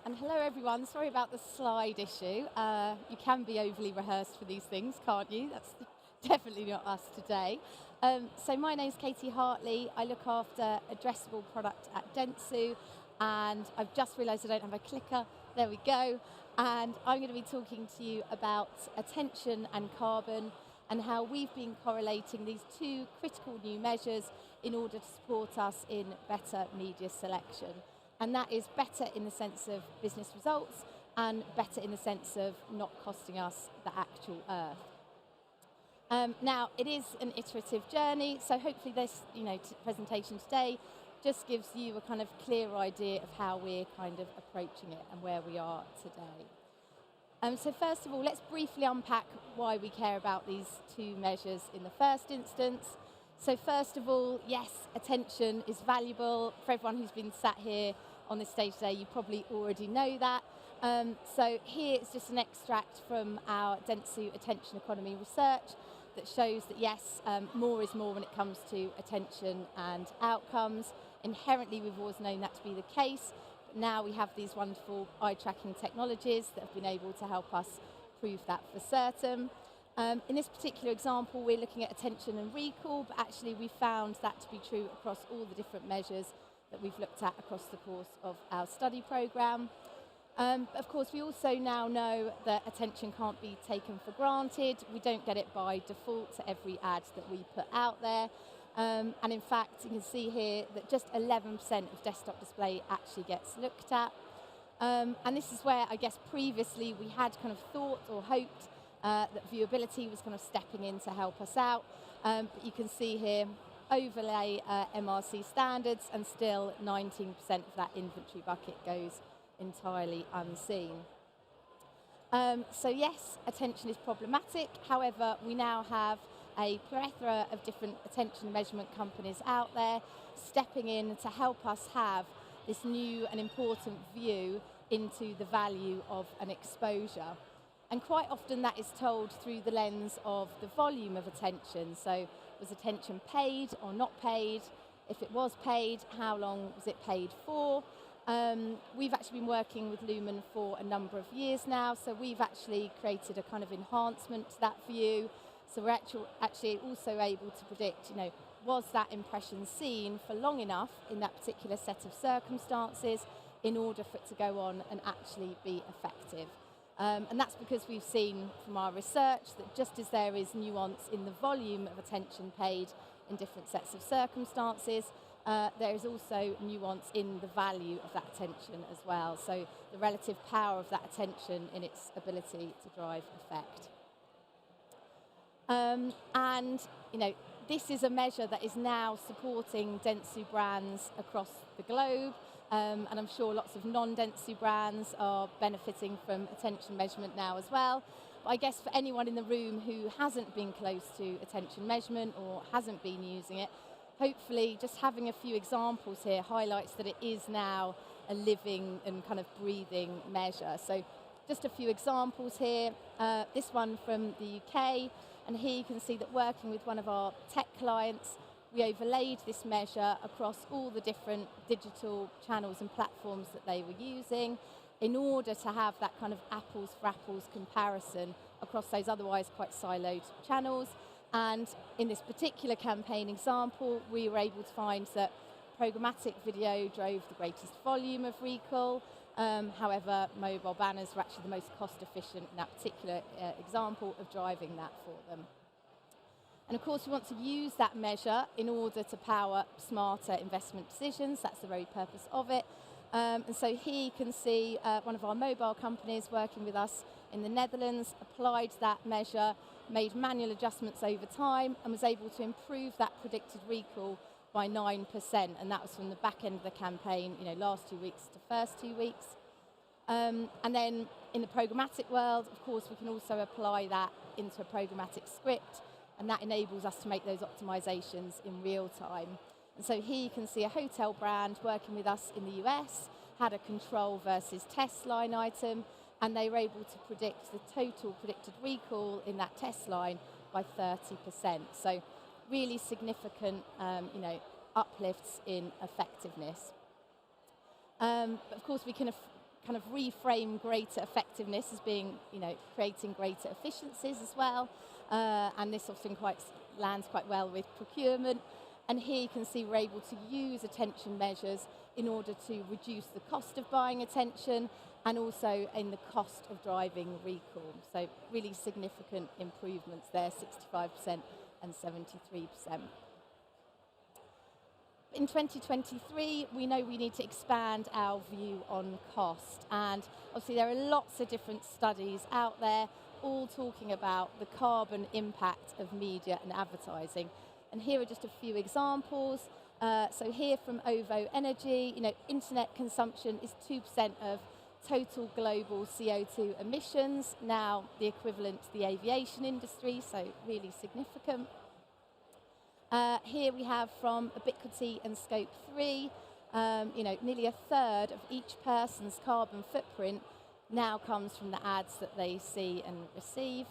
And hello, everyone. Sorry about the slide issue. You can be overly rehearsed for these things, can't you? That's definitely not us today. So my name's Katie Hartley. I look after addressable product at Dentsu, and I've just realised I don't have a clicker. There we go. And I'm going to be talking to you about attention and carbon and how we've been correlating these two critical new measures in order to support us in better media selection. And that is better in the sense of business results and better in the sense of not costing us the actual earth. Now, it is an iterative journey, so hopefully this presentation today just gives you a kind of clear idea of how we're kind of approaching it and where we are today. So first of all, let's briefly unpack why we care about these two measures in the first instance. So first of all, yes, attention is valuable. For everyone who's been sat here on this stage today, you probably already know that. So here it's just an extract from our Dentsu attention economy research that shows that yes, more is more when it comes to attention and outcomes. Inherently, we've always known that to be the case. But now we have these wonderful eye-tracking technologies that have been able to help us prove that for certain. In this particular example, we're looking at attention and recall, but actually we found that to be true across all the different measures that we've looked at across the course of our study programme. Of course, we also now know that attention can't be taken for granted. We don't get it by default to every ad that we put out there. And in fact, you can see here that just 11% of desktop display actually gets looked at. And this is where, I guess, previously we had kind of thought or hoped that viewability was kind of stepping in to help us out. But you can see here, overlay MRC standards, and still 19% of that inventory bucket goes entirely unseen. So yes, attention is problematic. However, we now have a plethora of different attention measurement companies out there stepping in to help us have this new and important view into the value of an exposure. And quite often that is told through the lens of the volume of attention. So was attention paid or not paid? If it was paid, how long was it paid for? We've actually been working with Lumen for a number of years now, so we've actually created a kind of enhancement to that view. So we're actually also able to predict, was that impression seen for long enough in that particular set of circumstances in order for it to go on and actually be effective. And that's because we've seen from our research that just as there is nuance in the volume of attention paid in different sets of circumstances, there is also nuance in the value of that attention as well. So the relative power of that attention in its ability to drive effect. And this is a measure that is now supporting Dentsu brands across the globe. And I'm sure lots of non-Dentsu brands are benefiting from attention measurement now as well. But I guess for anyone in the room who hasn't been close to attention measurement or hasn't been using it, hopefully just having a few examples here highlights that it is now a living and kind of breathing measure. So just a few examples here. This one from the UK, and here you can see that working with one of our tech clients, we overlaid this measure across all the different digital channels and platforms that they were using in order to have that kind of apples for apples comparison across those otherwise quite siloed channels. And in this particular campaign example, we were able to find that programmatic video drove the greatest volume of recall. However, mobile banners were actually the most cost efficient in that particular example of driving that for them. And of course, we want to use that measure in order to power smarter investment decisions. That's the very purpose of it. And so here you can see one of our mobile companies working with us in the Netherlands applied that measure, made manual adjustments over time, and was able to improve that predicted recall by 9%. And that was from the back end of the campaign, last 2 weeks to first 2 weeks. And then in the programmatic world, of course, we can also apply that into a programmatic script, and that enables us to make those optimizations in real time. And so here you can see a hotel brand working with us in the US, had a control versus test line item, and they were able to predict the total predicted recall in that test line by 30%. So really significant, uplifts in effectiveness. But of course, we can kind of reframe greater effectiveness as being, creating greater efficiencies as well. And this often lands quite well with procurement. And here you can see we're able to use attention measures in order to reduce the cost of buying attention and also in the cost of driving recall. So really significant improvements there, 65% and 73%. In 2023, we know we need to expand our view on cost. And obviously there are lots of different studies out there, all talking about the carbon impact of media and advertising. And here are just a few examples. So here from OVO Energy, internet consumption is 2% of total global CO2 emissions, now the equivalent to the aviation industry, so really significant. Here we have from Ubiquity and Scope 3, nearly a third of each person's carbon footprint now comes from the ads that they see and receive.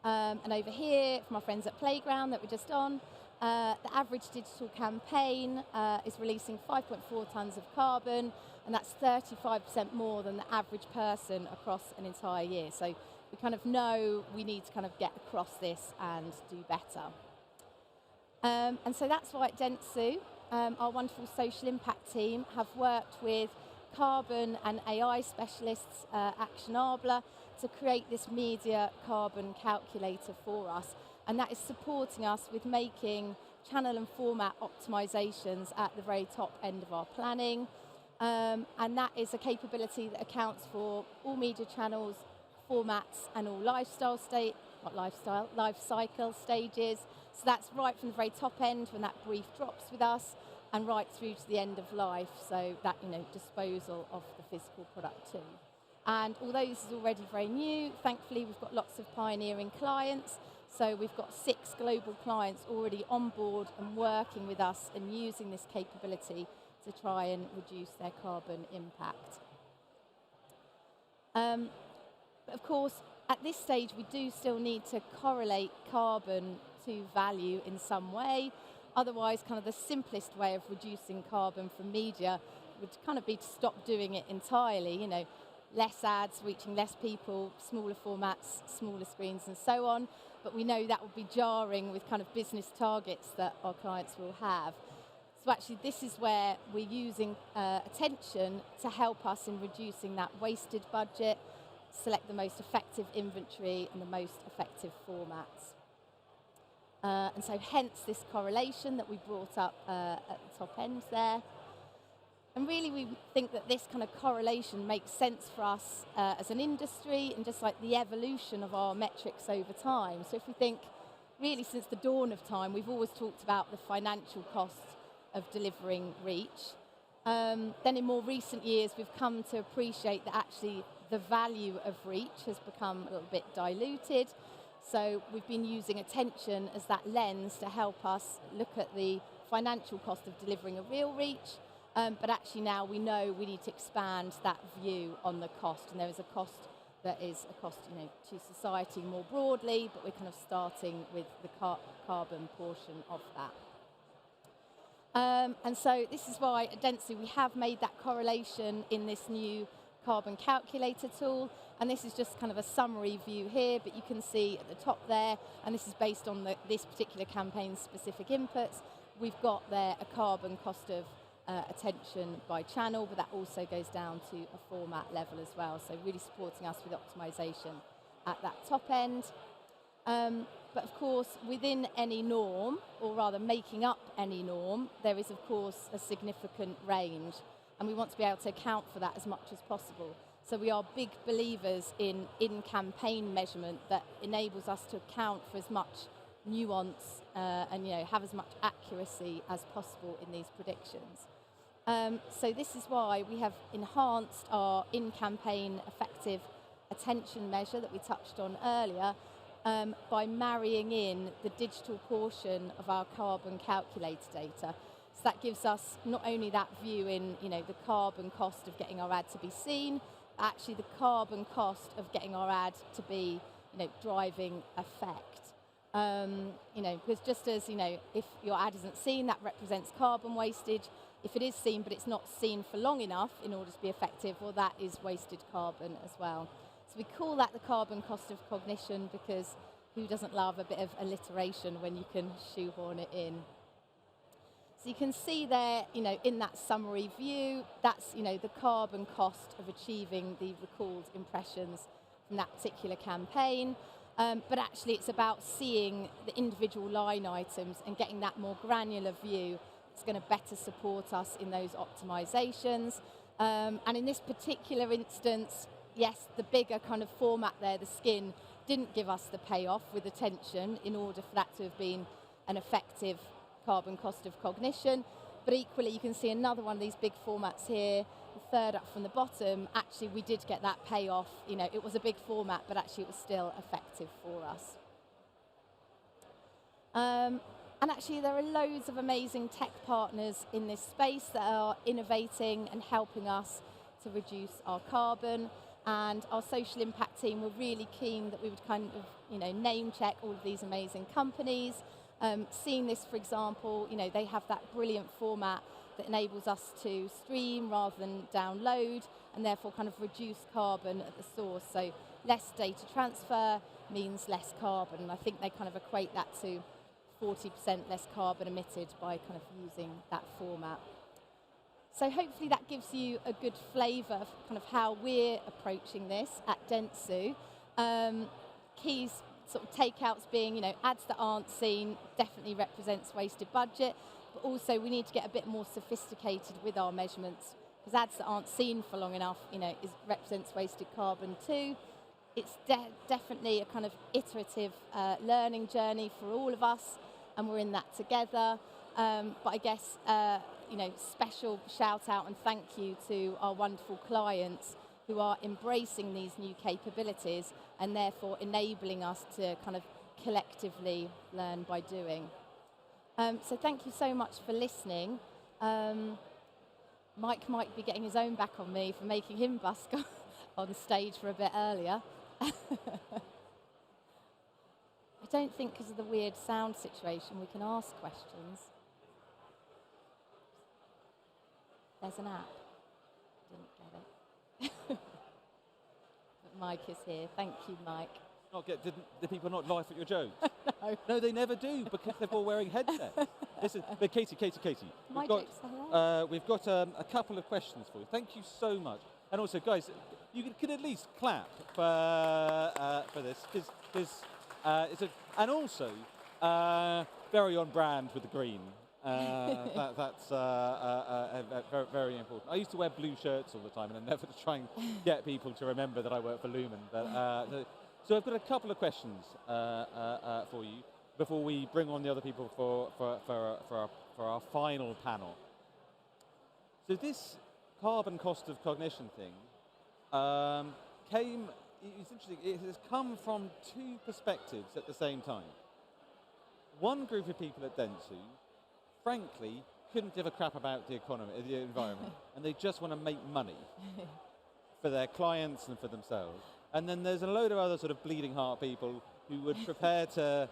And over here, from our friends at Playground that we're just on, the average digital campaign is releasing 5.4 tonnes of carbon, and that's 35% more than the average person across an entire year. So we kind of know we need to kind of get across this and do better. And so that's why at Dentsu, our wonderful social impact team have worked with carbon and AI specialists, Actionable, to create this media carbon calculator for us. And that is supporting us with making channel and format optimizations at the very top end of our planning. And that is a capability that accounts for all media channels, formats, and all life cycle stages. So that's right from the very top end when that brief drops with us and right through to the end of life, so that, disposal of the physical product too. And although this is already very new, thankfully we've got lots of pioneering clients. So we've got 6 global clients already on board and working with us and using this capability to try and reduce their carbon impact. But of course, at this stage, we do still need to correlate carbon to value in some way. Otherwise, kind of the simplest way of reducing carbon from media would kind of be to stop doing it entirely, less ads, reaching less people, smaller formats, smaller screens, and so on. But we know that will be jarring with kind of business targets that our clients will have. So actually, this is where we're using attention to help us in reducing that wasted budget, select the most effective inventory and the most effective formats. And so hence this correlation that we brought up at the top end there. And really we think that this kind of correlation makes sense for us as an industry and just like the evolution of our metrics over time. So if we think really since the dawn of time, we've always talked about the financial costs of delivering reach. Then in more recent years, we've come to appreciate that actually the value of reach has become a little bit diluted. So we've been using attention as that lens to help us look at the financial cost of delivering a real reach. But actually now we know we need to expand that view on the cost. And there is a cost that is a cost to society more broadly, but we're kind of starting with the carbon portion of that. And so this is why at Dentsu we have made that correlation in this new carbon calculator tool. And this is just kind of a summary view here, but you can see at the top there, and this is based on this particular campaign's specific inputs, we've got there a carbon cost of attention by channel, but that also goes down to a format level as well. So really supporting us with optimization at that top end. But of course, within any norm, or rather making up any norm, there is of course a significant range. And we want to be able to account for that as much as possible. So we are big believers in campaign measurement that enables us to account for as much nuance and have as much accuracy as possible in these predictions. So this is why we have enhanced our in-campaign effective attention measure that we touched on earlier by marrying in the digital portion of our carbon calculator data. So that gives us not only that view in the carbon cost of getting our ad to be seen, but actually the carbon cost of getting our ad to be driving effect. Because just as if your ad isn't seen, that represents carbon wastage, if it is seen but it's not seen for long enough in order to be effective, well, that is wasted carbon as well. So we call that the carbon cost of cognition, because who doesn't love a bit of alliteration when you can shoehorn it in? So you can see there, in that summary view, that's, the carbon cost of achieving the recalled impressions from that particular campaign. But actually it's about seeing the individual line items and getting that more granular view. It's going to better support us in those optimizations. And in this particular instance, yes, the bigger kind of format there, the skin, didn't give us the payoff with attention in order for that to have been an effective carbon cost of cognition. But equally, you can see another one of these big formats here, the third up from the bottom. Actually, we did get that payoff. It was a big format, but actually it was still effective for us. And actually, there are loads of amazing tech partners in this space that are innovating and helping us to reduce our carbon. And our social impact team were really keen that we would kind of, name check all of these amazing companies. Seeing this, for example, they have that brilliant format that enables us to stream rather than download, and therefore kind of reduce carbon at the source. So less data transfer means less carbon. And I think they kind of equate that to 40% less carbon emitted by kind of using that format. So hopefully that gives you a good flavour of kind of how we're approaching this at Dentsu. Keys sort of takeouts being, ads that aren't seen definitely represents wasted budget, but also we need to get a bit more sophisticated with our measurements, because ads that aren't seen for long enough, represents wasted carbon too. It's definitely a kind of iterative learning journey for all of us, and we're in that together. But I guess, special shout out and thank you to our wonderful clients who are embracing these new capabilities and therefore enabling us to kind of collectively learn by doing. So thank you so much for listening. Mike might be getting his own back on me for making him busk on stage for a bit earlier. I don't think because of the weird sound situation we can ask questions. There's an app. Didn't get it. But Mike is here. Thank you, Mike. Did the people not laugh at your jokes? No. No, they never do, because they're all wearing headsets. But Katie. We've got a couple of questions for you. Thank you so much. And also, guys, you can at least clap for this, because and also very on brand with the green. That's very, very important. I used to wear blue shirts all the time, and I never to try and get people to remember that I work for Lumen. But, so I've got a couple of questions for you before we bring on the other people for our final panel. So this carbon cost of cognition thing it's interesting, it has come from two perspectives at the same time. One group of people at Dentsu, frankly, couldn't give a crap about the economy, the environment, and they just want to make money for their clients and for themselves. And then there's a load of other sort of bleeding heart people who would prepare to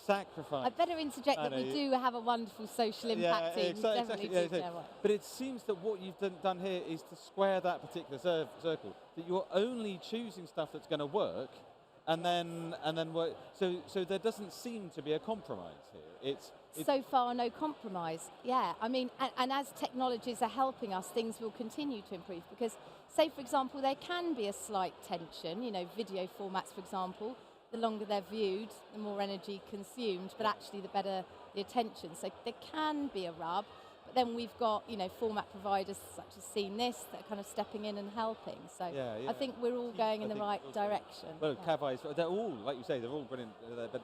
sacrifice. I'd better interject that we do have a wonderful social impact team. Exactly. But it seems that what you've done here is to square that particular circle, that you're only choosing stuff that's going to work, and then work. So there doesn't seem to be a compromise here. It's so far no compromise. Yeah, I mean, and as technologies are helping us, things will continue to improve, because, say for example, there can be a slight tension. Video formats, for example, the longer they're viewed, the more energy consumed, but actually the better the attention. So there can be a rub, but then we've got, format providers such as Seen This that are kind of stepping in and helping. So I think we're all going in the right direction. Well, Kavai's, they're all, like you say, they're all brilliant. But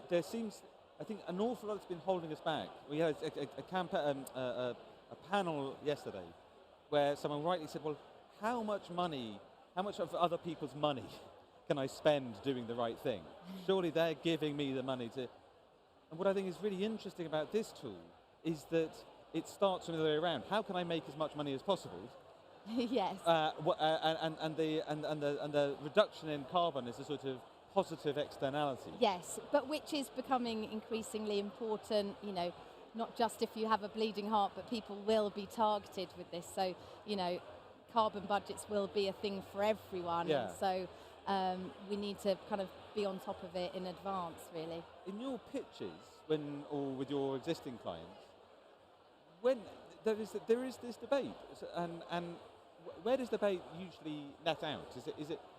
there seems, I think, an awful lot's been holding us back. We had a panel yesterday where someone rightly said, well, how much of other people's money can I spend doing the right thing? Surely they're giving me the money to... And what I think is really interesting about this tool is that it starts from the other way around. How can I make as much money as possible? Yes. And the reduction in carbon is a sort of positive externality. Yes, but which is becoming increasingly important. not just if you have a bleeding heart, but people will be targeted with this. So, you know, carbon budgets will be a thing for everyone. Yeah. So we need to kind of be on top of it in advance, really. In your pitches, or with your existing clients, when there is this debate, and where does debate usually net out?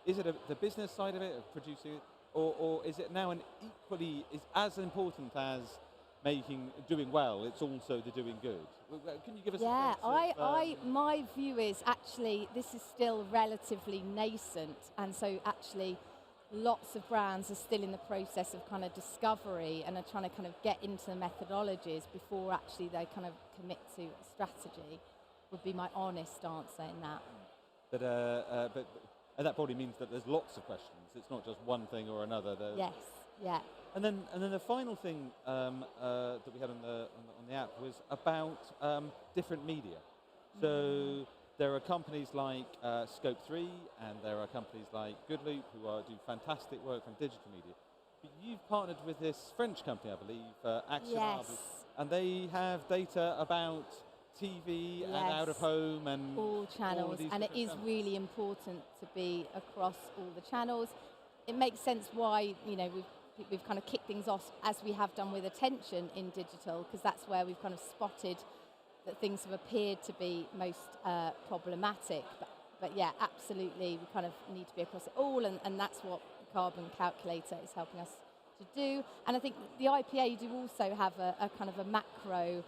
Is it the business side of it, of producing it, or is it now is as important as doing well? It's also the doing good. Can you give us? Yeah, a sense of, my view is actually this is still relatively nascent, and so actually lots of brands are still in the process of kind of discovery and are trying to kind of get into the methodologies before actually they kind of commit to a strategy. Would be my honest answer in that. But and that probably means that there's lots of questions. It's not just one thing or another. Yes. Yeah. And then the final thing that we had on the app was about different media. So there are companies like Scope 3, and there are companies like Goodloop who do fantastic work from digital media. But you've partnered with this French company, I believe, Action, Yes. and they have data about TV and out of home and all channels, and it is really important to be across all the channels. It makes sense why, you know, we've kind of kicked things off as we have done with attention in digital, because that's where we've kind of spotted that things have appeared to be most problematic. But yeah, absolutely, we kind of need to be across it all, and that's what the carbon calculator is helping us to do. And I think the IPA do also have a kind of a macro,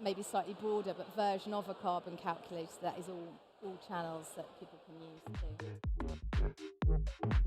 maybe slightly broader, but version of a carbon calculator that is all channels that people can use too.